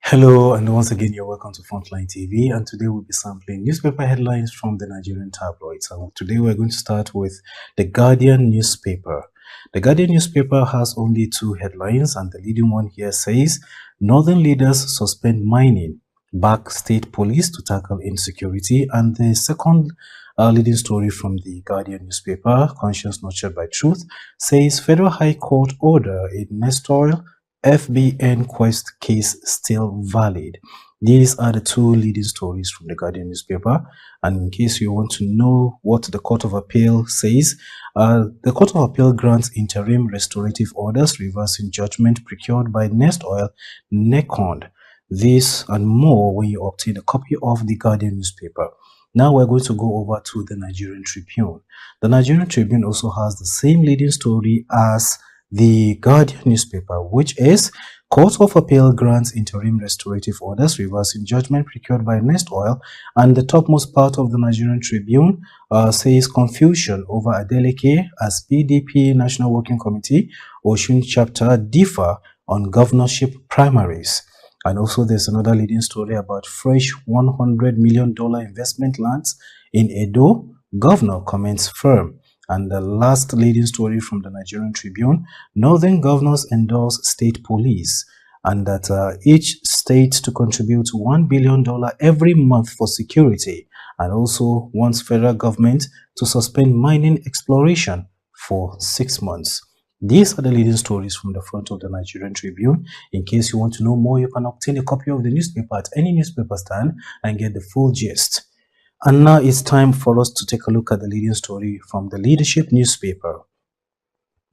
Hello, and once again, you're welcome to Frontline TV. And today we'll be sampling newspaper headlines from the Nigerian tabloids. And today we're going to start with the Guardian newspaper. The Guardian newspaper has only two headlines, and the leading one here says Northern leaders suspend mining, back state police to tackle insecurity. And the second leading story from the Guardian newspaper, Conscience Nurtured by Truth, says Federal High Court order in Nest Oil FBN Quest case still valid. These are the two leading stories from the Guardian newspaper. And in case you want to know what the Court of Appeal says, the Court of Appeal grants interim restorative orders reversing judgment procured by Nest Oil NECOND. This and more when you obtain a copy of the Guardian newspaper. Now we're going to go over to the Nigerian Tribune. The Nigerian Tribune also has the same leading story as the Guardian newspaper, which is Court of Appeal grants interim restorative orders reversing judgment procured by Nest Oil, and the topmost part of the Nigerian Tribune says confusion over Adeleke as PDP National Working Committee Osun chapter differ on governorship primaries. And also there's another leading story about fresh $100 million investment lands in Edo. Governor comments firm. And the last leading story from the Nigerian Tribune, Northern governors endorse state police, and that each state to contribute $1 billion every month for security, and also wants federal government to suspend mining exploration for 6 months. These are the leading stories from the front of the Nigerian Tribune. In case you want to know more, you can obtain a copy of the newspaper at any newspaper stand and get the full gist. And now it's time for us to take a look at the leading story from the Leadership newspaper.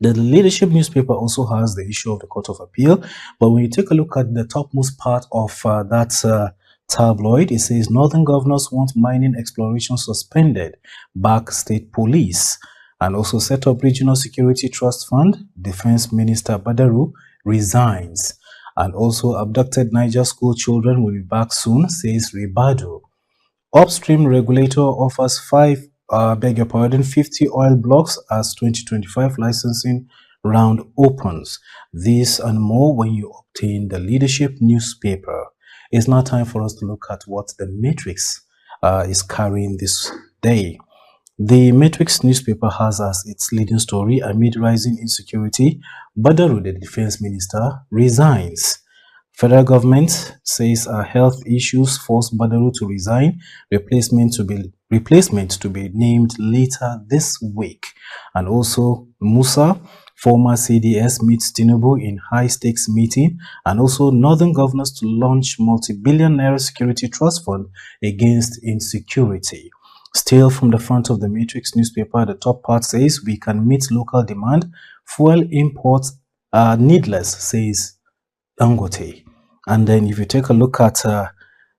The Leadership newspaper also has the issue of the Court of Appeal, but when you take a look at the topmost part of that tabloid, it says Northern governors want mining exploration suspended, back state police, and also set up regional security trust fund. Defense Minister Badaru resigns, and also abducted Niger school children will be back soon, says Ribadu. Upstream regulator offers 50 oil blocks as 2025 licensing round opens. This and more when you obtain the Leadership newspaper. It's now time for us to look at what the Matrix is carrying this day. The Matrix newspaper has as its leading story, amid rising insecurity, Badaru, the defense minister, resigns. Federal government says health issues forced Badaru to resign, replacement to be named later this week. And also Musa, former CDS, meets Tinubu in high-stakes meeting, and also Northern governors to launch multi-billion naira security trust fund against insecurity. Still from the front of the Matrix newspaper, the top part says we can meet local demand, fuel imports are needless, says Dangote. And then if you take a look at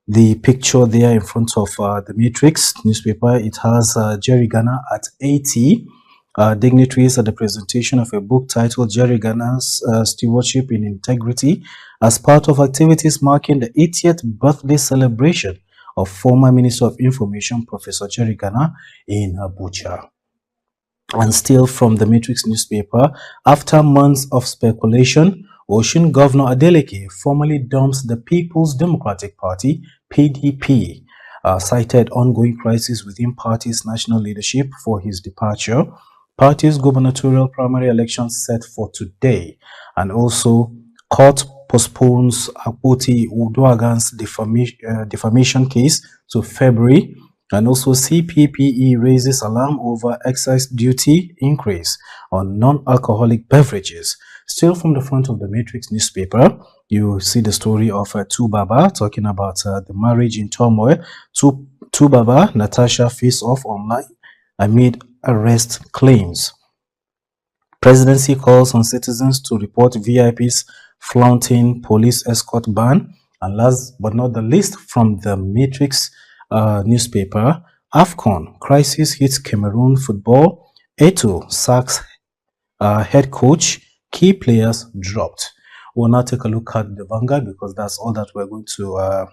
the picture there in front of the Matrix newspaper, it has Jerry Ghana at 80 dignitaries at the presentation of a book titled Jerry Ghana's Stewardship in Integrity as part of activities marking the 80th birthday celebration of former Minister of Information Professor Jerry Ghana in Abuja. And still from the Matrix newspaper, after months of speculation, Osun Governor Adeleke formally dumps the People's Democratic Party, PDP, cited ongoing crisis within party's national leadership for his departure. Party's gubernatorial primary election set for today. And also, court postpones Akpoti Uduagan's defamation case to February. And also, CPPE raises alarm over excise duty increase on non-alcoholic beverages. Still from the front of the Matrix newspaper, you see the story of Tubaba talking about the marriage in turmoil. Tubaba, Natasha face off online amid arrest claims. Presidency calls on citizens to report VIPs flaunting police escort ban. And last but not the least, from the Matrix newspaper, AFCON crisis hits Cameroon football. Eto sacks head coach. Key players dropped. We'll now take a look at the Vanguard because that's all that we're going to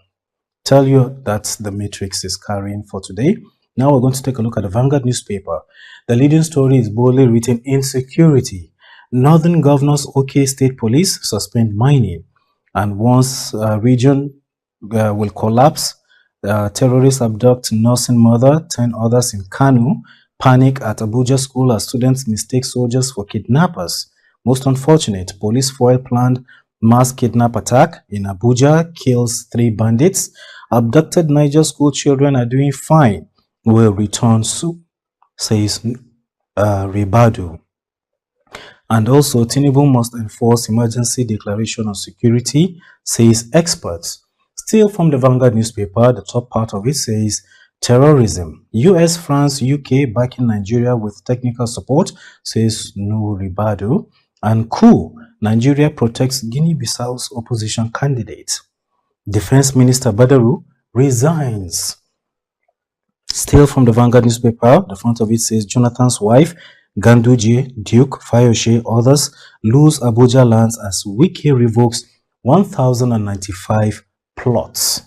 tell you that the Matrix is carrying for today. Now we're going to take a look at the Vanguard newspaper. The leading story is boldly written, insecurity. Northern governors OK state police suspend mining. And once region will collapse, terrorists abduct nursing mother, 10 others in Kanu, panic at Abuja school as students mistake soldiers for kidnappers. Most unfortunate, police foil planned mass kidnap attack in Abuja, kills 3 bandits. Abducted Niger school children are doing fine, will return soon, says Ribadu. And also, Tinubu must enforce emergency declaration on security, says experts. Still from the Vanguard newspaper, the top part of it says, terrorism. US, France, UK backing Nigeria with technical support, says Ribadu. And coup. Nigeria protects Guinea-Bissau's opposition candidate. Defense Minister Badaru resigns. Still from the Vanguard newspaper, the front of it says Jonathan's wife, Ganduje, Duke, Fayoshe, others lose Abuja lands as Wiki revokes 1,095 plots.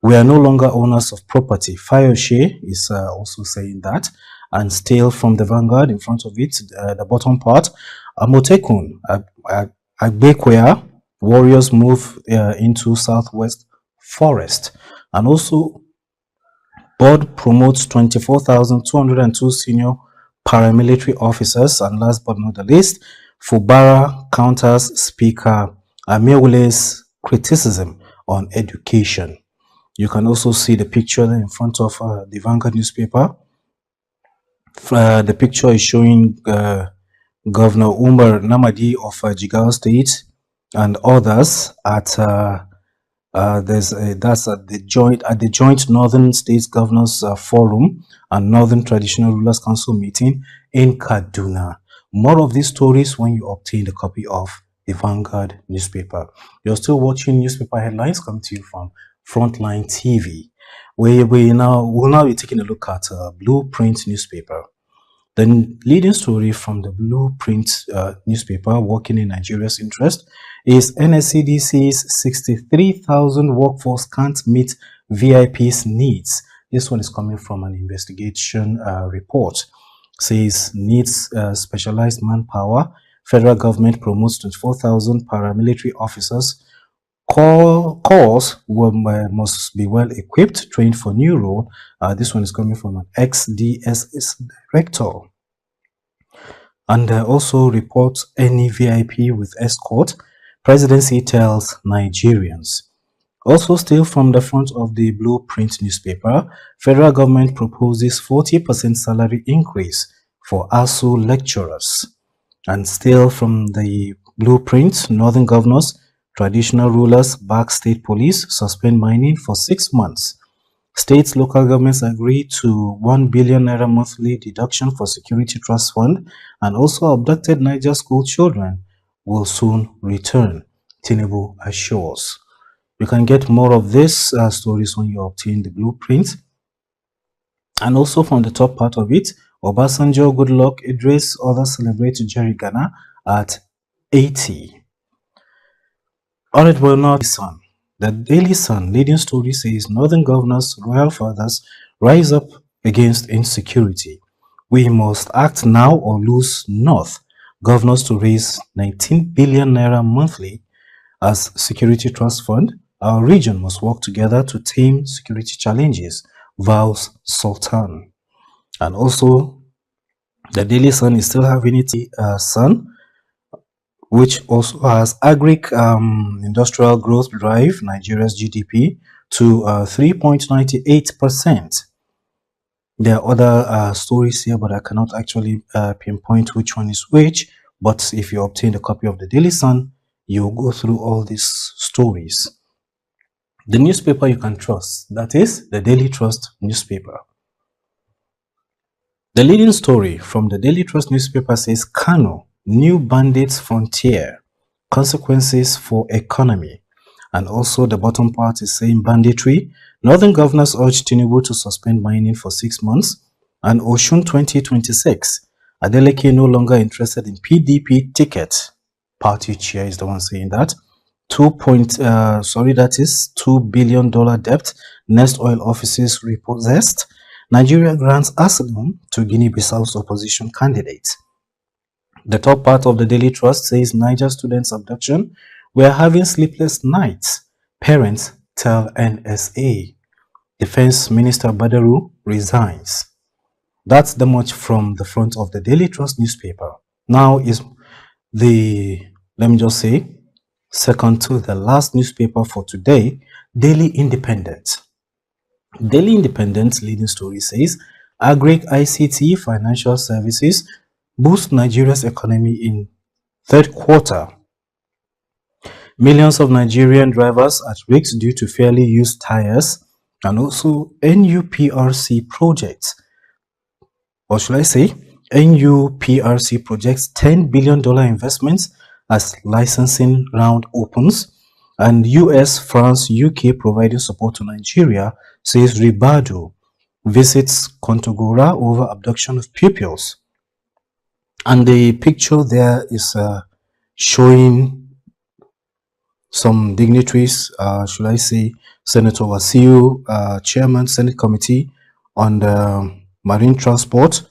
We are no longer owners of property. Fayoshe is also saying that. And still from the Vanguard, in front of it, the bottom part, Amotekun, Agbekwea, warriors move into Southwest Forest. And also, board promotes 24,202 senior paramilitary officers. And last but not the least, Fubara counters Speaker Amiewule's criticism on education. You can also see the picture in front of the Vanguard newspaper. The picture is showing Governor Umar Namadi of Jigawa State and others at that's at the joint Northern States Governors Forum and Northern Traditional Rulers Council meeting in Kaduna. More of these stories when you obtain a copy of the Vanguard newspaper. You're still watching newspaper headlines coming to you from Frontline TV. We'll now be taking a look at Blueprint newspaper. The leading story from the Blueprint newspaper, working in Nigeria's interest, is NSCDC's 63,000 workforce can't meet VIP's needs. This one is coming from an investigation report. Says needs specialized manpower. Federal government promotes 24,000 paramilitary officers. Corps must be well equipped, trained for new role. This one is coming from an ex-DSS director. And also reports any VIP with escort. Presidency tells Nigerians. Also still from the front of the Blueprint newspaper, federal government proposes 40% salary increase for ASU lecturers. And still from the Blueprint, northern governors, traditional rulers back state police, suspend mining for 6 months. States, local governments agree to 1 billion naira monthly deduction for security trust fund, and also abducted Niger school children will soon return, Tinubu assures. You can get more of these stories when you obtain the Blueprint. And also from the top part of it, Obasanjo, Goodluck, Idris, others celebrate Jerry Ghana at 80. Alright, well now, Sun. The Daily Sun leading story says Northern governors, royal fathers rise up against insecurity. We must act now or lose North. Governors to raise 19 billion naira monthly as security trust fund. Our region must work together to tame security challenges, vows Sultan. And also, the Daily Sun is still having its Sun, which also has industrial growth drive Nigeria's GDP to 3.98%. There are other stories here, but I cannot actually pinpoint which one is which. But if you obtain a copy of the Daily Sun, you'll go through all these stories. The newspaper you can trust, that is the Daily Trust newspaper. The leading story from the Daily Trust newspaper says Kano, new bandits frontier, consequences for economy. And also the bottom part is saying banditry. Northern governors urge Tinubu to suspend mining for 6 months. And Oshun 2026, Adeleke no longer interested in PDP ticket. Party chair is the one saying that. That is $2 billion debt. Nest oil offices repossessed. Nigeria grants asylum to Guinea-Bissau's opposition candidate. The top part of the Daily Trust says Niger students' abduction We're having sleepless nights, parents tell NSA. Defense Minister Badaru resigns. That's the much from the front of the Daily Trust newspaper. Now is the, let me just say, second to the last newspaper for today, Daily Independent. Daily Independent leading story says, Agric ICT financial services boost Nigeria's economy in third quarter. Millions of Nigerian drivers at risk due to fairly used tires, and also NUPRC projects, or should I say NUPRC projects $10 billion investments as licensing round opens, and US, France, UK providing support to Nigeria, says Ribado visits Kontagora over abduction of pupils. And the picture there is showing some dignitaries, should I say, Senator Wasiu, Chairman, Senate Committee on the Marine Transport,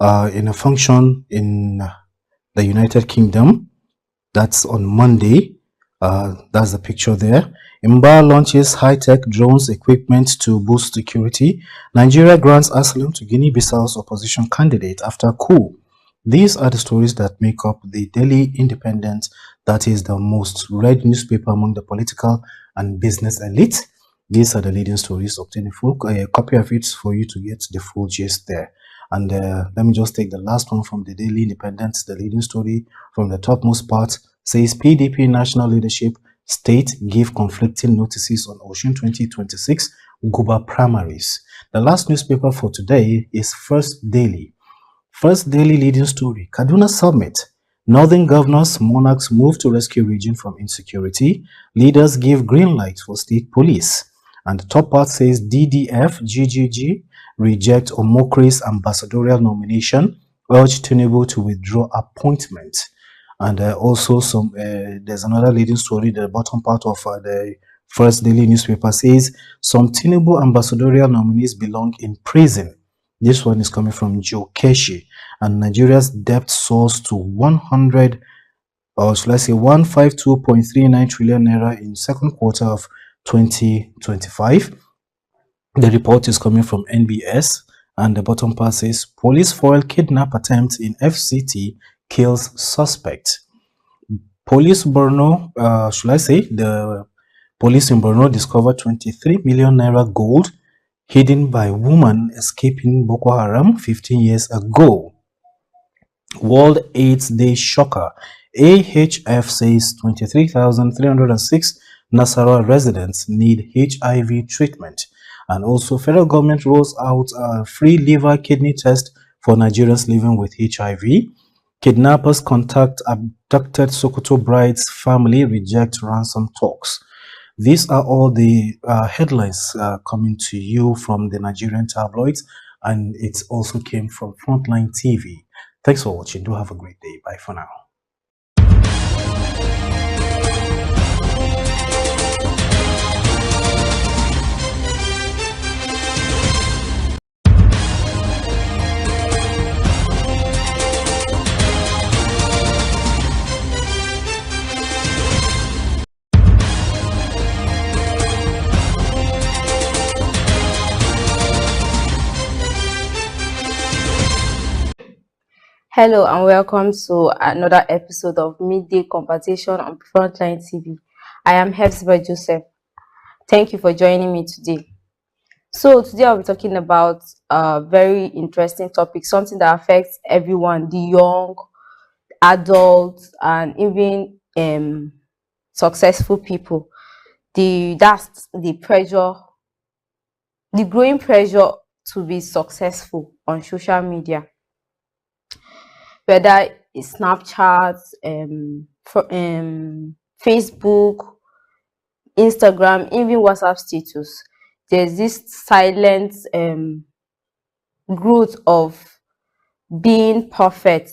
in a function in the United Kingdom. That's on Monday. That's the picture there. Mba launches high-tech drones equipment to boost security. Nigeria grants asylum to Guinea-Bissau's opposition candidate after coup. These are the stories that make up the Daily Independent, that is the most read newspaper among the political and business elite. These are the leading stories. Obtain a copy of it for you to get the full gist there. And let me just take the last one from the Daily Independent. The leading story from the topmost part says PDP national leadership state give conflicting notices on Osun 2026 Guba primaries. The last newspaper for today is First Daily. First Daily leading story, Kaduna Summit. Northern governors, monarchs move to rescue region from insecurity. Leaders give green light for state police. And the top part says DDF, GGG, reject Omokri's ambassadorial nomination, urge Tinubu to withdraw appointment. And also there's another leading story, the bottom part of the First Daily newspaper says, some Tinubu ambassadorial nominees belong in prison. This one is coming from Joe Keshi. And Nigeria's debt soars to 100, or should I say 152.39 trillion naira in second quarter of 2025. The report is coming from NBS, and the bottom part says, police foil kidnap attempt in FCT kills suspect. Police Borno, should I say, the police in Borno discovered 23 million naira gold hidden by woman escaping Boko Haram 15 years ago. World AIDS Day shocker. AHF says 23,306 Nasarawa residents need HIV treatment. And also, federal government rolls out a free liver kidney test for Nigerians living with HIV. Kidnappers contact abducted Sokoto bride's family, reject ransom talks. These are all the headlines coming to you from the Nigerian tabloids, and it also came from Frontline TV. Thanks for watching. Do have a great day. Bye for now. Hello and welcome to another episode of Midday Conversation on Frontline TV. I am Hepzibah Joseph. Thank you for joining me today. So today I'll be talking about a very interesting topic, something that affects everyone, the young, adults, and even successful people. That's the pressure, the growing pressure to be successful on social media. Whether it's Snapchat, Facebook, Instagram, even WhatsApp status, there's this silent growth of being perfect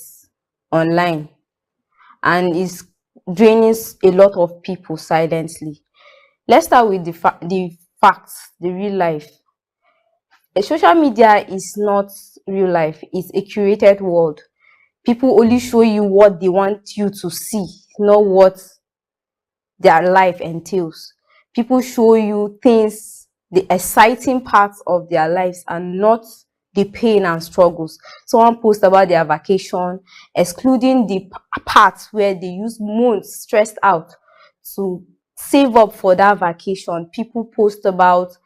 online, and it's draining a lot of people silently. Let's start with the facts, the real life. Social media is not real life, it's a curated world. People only show you what they want you to see, not what their life entails. People show you things, the exciting parts of their lives, and not the pain and struggles. Someone posts about their vacation, excluding the parts where they use months stressed out to save up for that vacation. People post about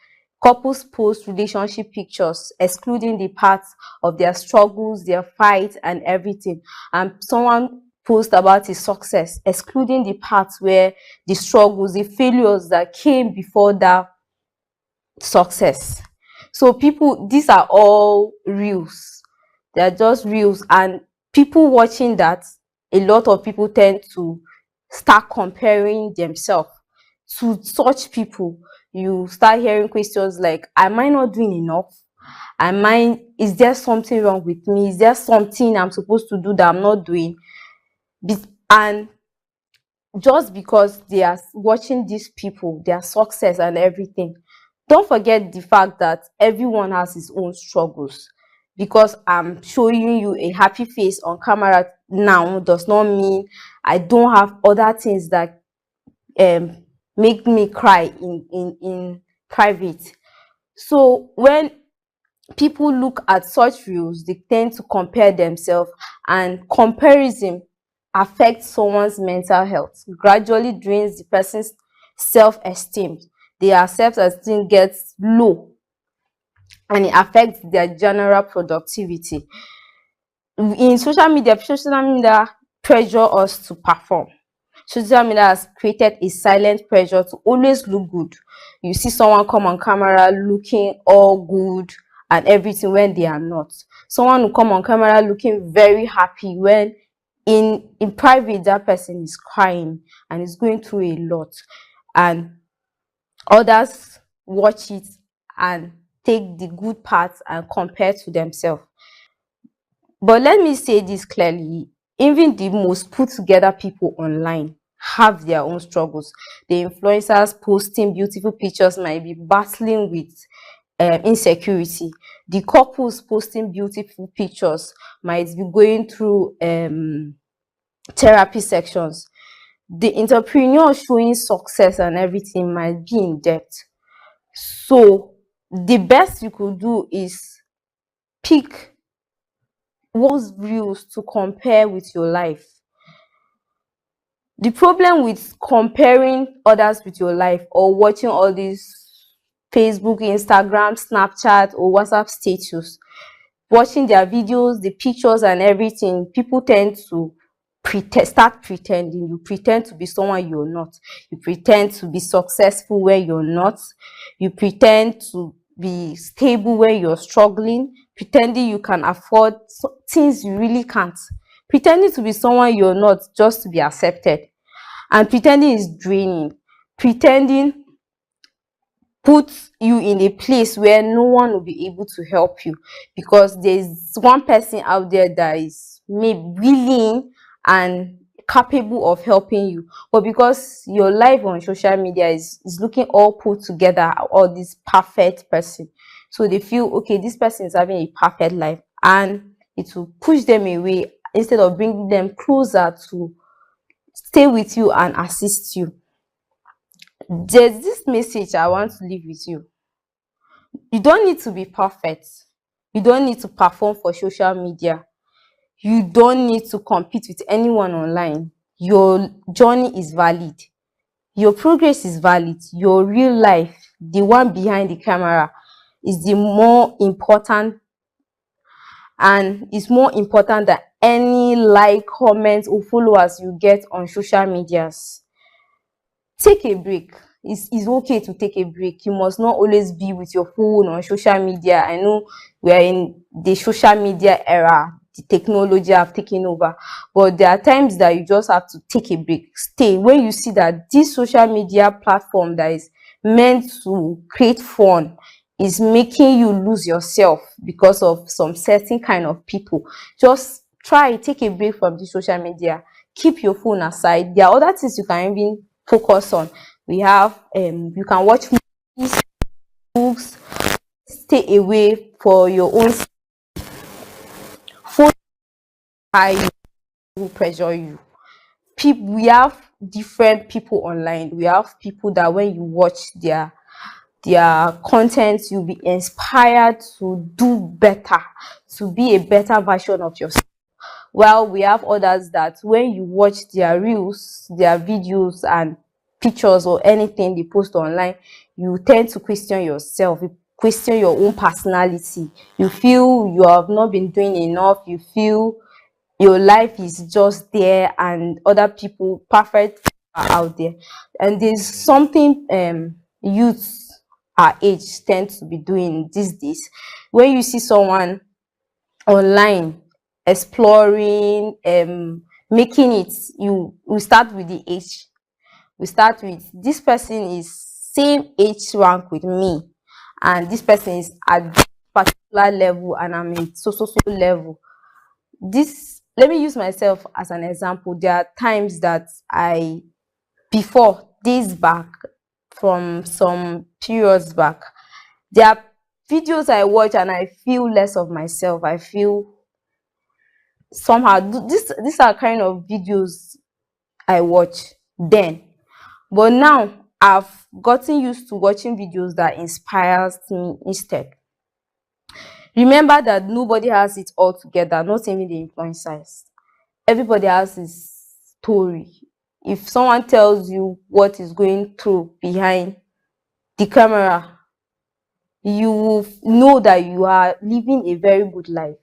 Couples post relationship pictures, excluding the parts of their struggles, their fights, and everything. And someone post about his success, excluding the parts where the struggles, the failures that came before that success. So people, these are all reels. They're just reels, and people watching that, a lot of people tend to start comparing themselves to such people. You start hearing questions like, am I not doing enough? Is there something wrong with me? Is there something I'm supposed to do that I'm not doing? And just because they are watching these people, their success and everything, don't forget the fact that everyone has his own struggles. Because I'm showing you a happy face on camera now does not mean I don't have other things that um make me cry in private. So when people look at such reels, they tend to compare themselves, and comparison affects someone's mental health, gradually drains the person's self-esteem. Their self-esteem gets low, and it affects their general productivity. Social media pressure us to perform. Social media has created a silent pressure to always look good. You see someone come on camera looking all good and everything when they are not. Someone will come on camera looking very happy when in private that person is crying and is going through a lot. And others watch it and take the good parts and compare to themselves. But let me say this clearly, even the most put together people online have their own struggles. The influencers posting beautiful pictures might be battling with insecurity. The couples posting beautiful pictures might be going through therapy sections. The entrepreneur showing success and everything might be in debt. So the best you could do is pick those views to compare with your life. The problem with comparing others with your life, or watching all these Facebook, Instagram, Snapchat, or WhatsApp status, watching their videos, the pictures and everything, people tend to start pretending. You pretend to be someone you're not. You pretend to be successful where you're not. You pretend to be stable where you're struggling, pretending you can afford things you really can't, pretending to be someone you're not just to be accepted. And pretending is draining. Pretending puts you in a place where no one will be able to help you, because there's one person out there that is maybe willing and capable of helping you, but because your life on social media is looking all put together, all this perfect person, so they feel okay, this person is having a perfect life, and it will push them away instead of bringing them closer to stay with you and assist you. There's this message I want to leave with you. You don't need to be perfect. You don't need to perform for social media. You don't need to compete with anyone online. Your journey is valid. Your progress is valid. Your real life, the one behind the camera, is the more important, and is more important than any like, comments, or followers you get on social medias. Take a break. It's okay to take a break. You must not always be with your phone on social media. I know we are in the social media era. The technology have taken over, but there are times that you just have to take a break. Stay when you see that this social media platform that is meant to create fun is making you lose yourself because of some certain kind of people. Just try, take a break from the social media. Keep your phone aside. There are other things you can even focus on. We have you can watch movies, books, stay away for your own phone, high will pressure you. people, we have different people online. We have people that when you watch their content, you'll be inspired to do better, to be a better version of yourself. While we have others that when you watch their reels, their videos and pictures or anything they post online, you tend to question yourself, you question your own personality. You feel you have not been doing enough, you feel your life is just there and other people perfect are out there. And there's something youths our age tend to be doing these days. When you see someone online exploring, making it, you we start with the age. We start with this person is same age rank with me, and this person is at this particular level and I'm in so level. This, let me use myself as an example. There are times that I, before days back, from some periods back, there are videos I watch and I feel less of myself. I feel somehow these are kind of videos I watch then. But now I've gotten used to watching videos that inspires me instead. Remember that nobody has it all together, not even the influencers. Everybody has his story. If someone tells you what is going through behind the camera, you will know that you are living a very good life,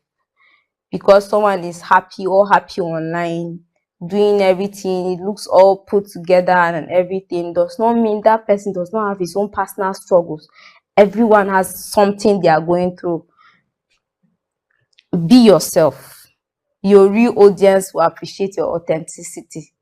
because someone is happy or happy online, doing everything, it looks all put together and everything, does not mean that person does not have his own personal struggles. Everyone has something they are going through. Be yourself. Your real audience will appreciate your authenticity.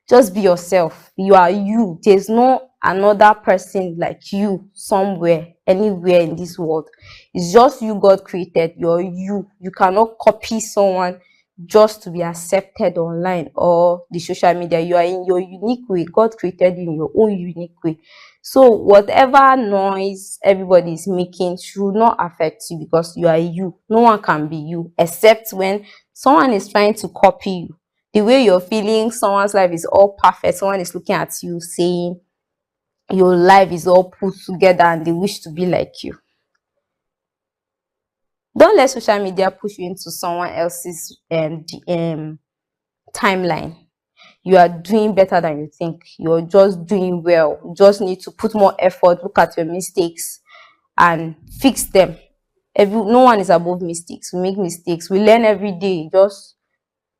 Just be yourself. You are you. There's no another person like you somewhere, anywhere in this world. It's just you God created. You're you. You cannot copy someone just to be accepted online or the social media. You are in your unique way. God created you in your own unique way. So whatever noise everybody is making should not affect you, because you are you. No one can be you except when someone is trying to copy you. The way you're feeling, someone's life is all perfect. Someone is looking at you saying your life is all put together and they wish to be like you. Don't let social media push you into someone else's timeline. You are doing better than you think. You're just doing well. You just need to put more effort, look at your mistakes and fix them. No one is above mistakes. We make mistakes. We learn every day. Just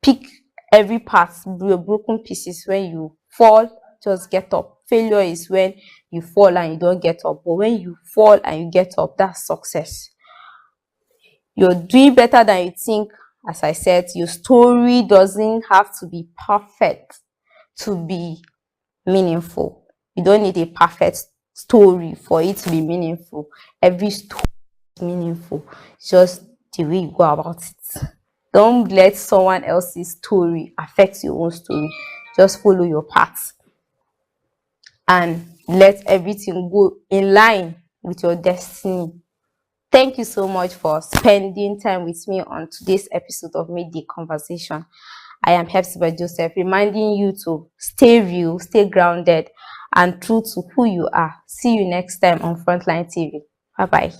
pick every part, your broken pieces. When you fall, just get up. Failure is when you fall and you don't get up. But when you fall and you get up, that's success. You're doing better than you think. As I said, your story doesn't have to be perfect to be meaningful. You don't need a perfect story for it to be meaningful. Every story is meaningful. It's just the way you go about it. Don't let someone else's story affect your own story. Just follow your path and let everything go in line with your destiny. Thank you so much for spending time with me on today's episode of Midday Conversation. I am Hepzibah Joseph, reminding you to stay real, stay grounded, and true to who you are. See you next time on Frontline TV. Bye-bye.